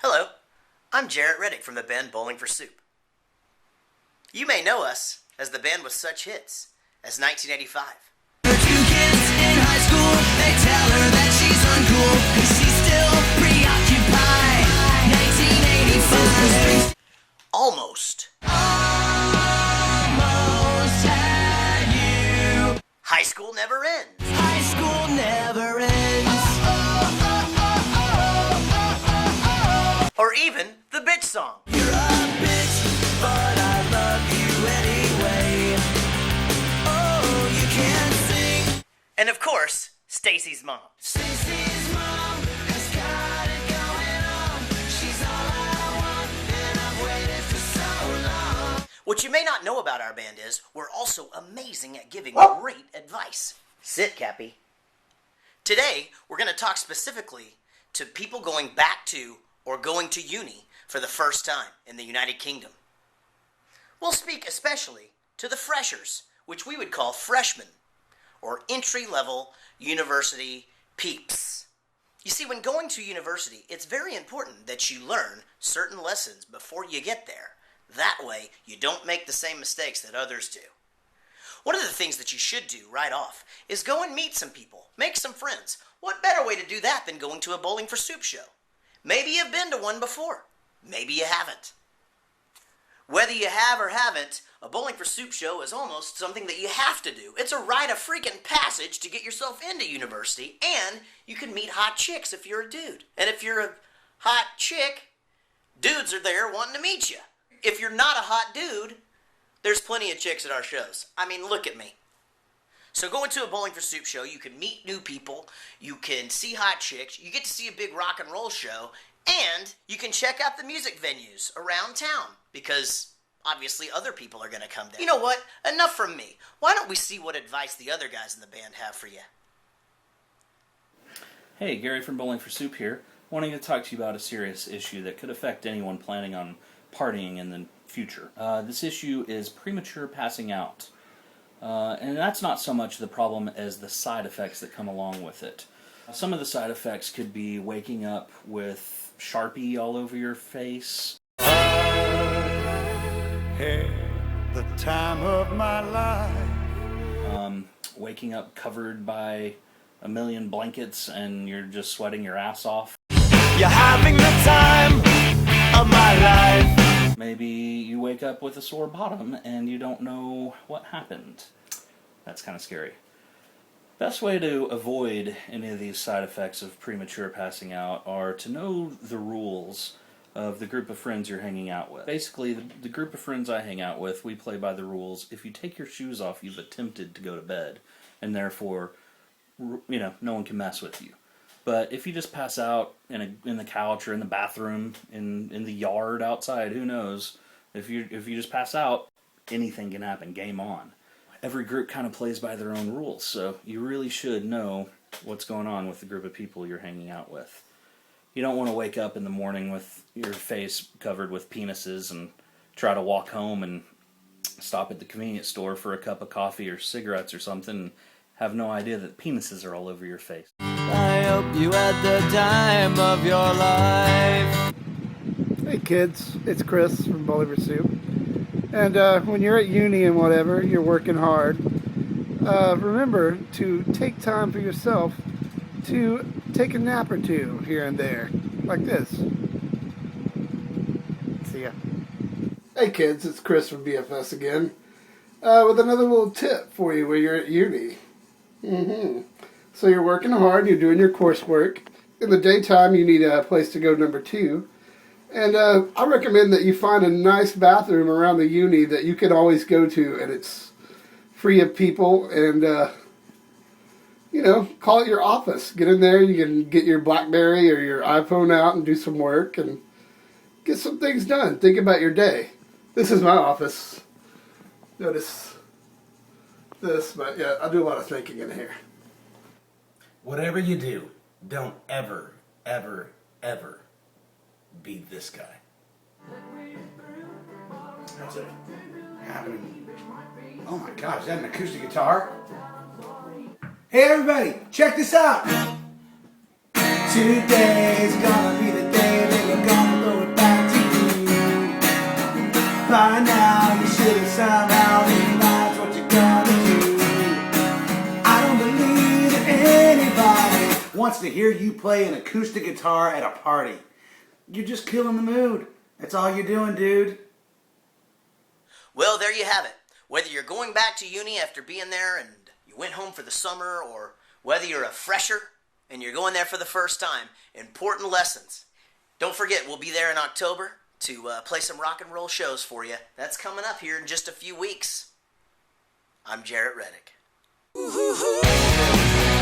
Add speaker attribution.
Speaker 1: Hello, I'm Jarrett Reddick from the band Bowling for Soup. You may know us as the band with such hits as 1985.
Speaker 2: Her two kids in high school, they tell her that she's uncool, 'cause she's still preoccupied. 1985.
Speaker 1: Almost.
Speaker 2: Almost had you.
Speaker 1: High School Never Ends.
Speaker 2: High school never ends.
Speaker 1: Or even the bitch song.
Speaker 2: You're a bitch, but I love you anyway. Oh, you can't sing.
Speaker 1: And of course, Stacy's mom.
Speaker 2: Stacy's mom has got it going on. She's all I want, and I've waited for so long.
Speaker 1: What you may not know about our band is we're also amazing at giving great advice. Sit, Cappy. Today, we're going to talk specifically to people going back to or going to uni for the first time in the United Kingdom. We'll speak especially to the freshers, which we would call freshmen, or entry-level university peeps. You see, when going to university, it's very important that you learn certain lessons before you get there. That way, you don't make the same mistakes that others do. One of the things that you should do right off is go and meet some people, make some friends. What better way to do that than going to a Bowling for Soup show? Maybe you've been to one before. Maybe you haven't. Whether you have or haven't, a Bowling for Soup show is almost something that you have to do. It's a rite of freaking passage to get yourself into university, and you can meet hot chicks if you're a dude. And if you're a hot chick, dudes are there wanting to meet you. If you're not a hot dude, there's plenty of chicks at our shows. I mean, look at me. So going to a Bowling for Soup show, you can meet new people, you can see hot chicks, you get to see a big rock and roll show, and you can check out the music venues around town, because obviously other people are going to come down. You know what? Enough from me. Why don't we see what advice the other guys in the band have for you?
Speaker 3: Hey, Gary from Bowling for Soup here, wanting to talk to you about a serious issue that could affect anyone planning on partying in the future. This issue is premature passing out. And that's not so much the problem as the side effects that come along with it. Some of the side effects could be waking up with Sharpie all over your face.
Speaker 4: Had the time of my life.
Speaker 3: Waking up covered by a million blankets and you're just sweating your ass off.
Speaker 4: You're having the time of my life.
Speaker 3: Maybe you wake up with a sore bottom and you don't know what happened. That's kind of scary. Best way to avoid any of these side effects of premature passing out are to know the rules of the group of friends you're hanging out with. Basically, the group of friends I hang out with, we play by the rules. If you take your shoes off, you've attempted to go to bed, and therefore, you know, no one can mess with you. But if you just pass out in the couch or in the bathroom, in the yard outside, who knows? If you just pass out, anything can happen. Game on. Every group kind of plays by their own rules, so you really should know what's going on with the group of people you're hanging out with. You don't want to wake up in the morning with your face covered with penises and try to walk home and stop at the convenience store for a cup of coffee or cigarettes or something and have no idea that penises are all over your face.
Speaker 2: I hope you had the time of your life.
Speaker 5: Hey kids, it's Chris from Bowling for Soup. And when you're at uni and whatever, you're working hard, remember to take time for yourself to take a nap or two here and there, like this. See ya. Hey kids, it's Chris from BFS again, with another little tip for you when you're at uni. So you're working hard, you're doing your coursework. In the daytime, you need a place to go number 2. And I recommend that you find a nice bathroom around the uni that you can always go to, and it's free of people, and, you know, call it your office. Get in there, you can get your BlackBerry or your iPhone out and do some work and get some things done. Think about your day. This is my office. Notice this, but yeah, I do a lot of thinking in here.
Speaker 6: Whatever you do, don't ever, ever, ever be this guy.
Speaker 7: That's it. Happening. Oh my gosh, is that an acoustic guitar? Hey everybody, check this out. Today's gonna be the day that you're gonna by now you should have somehow realized what you're gonna do. I don't believe that anybody wants to hear you play an acoustic guitar at a party. You're just killing the mood. That's all you're doing, dude.
Speaker 1: Well, there you have it. Whether you're going back to uni after being there and you went home for the summer, or whether you're a fresher and you're going there for the first time, important lessons. Don't forget, we'll be there in October to play some rock and roll shows for you. That's coming up here in just a few weeks. I'm Jarrett Reddick.
Speaker 2: Ooh, ooh, ooh.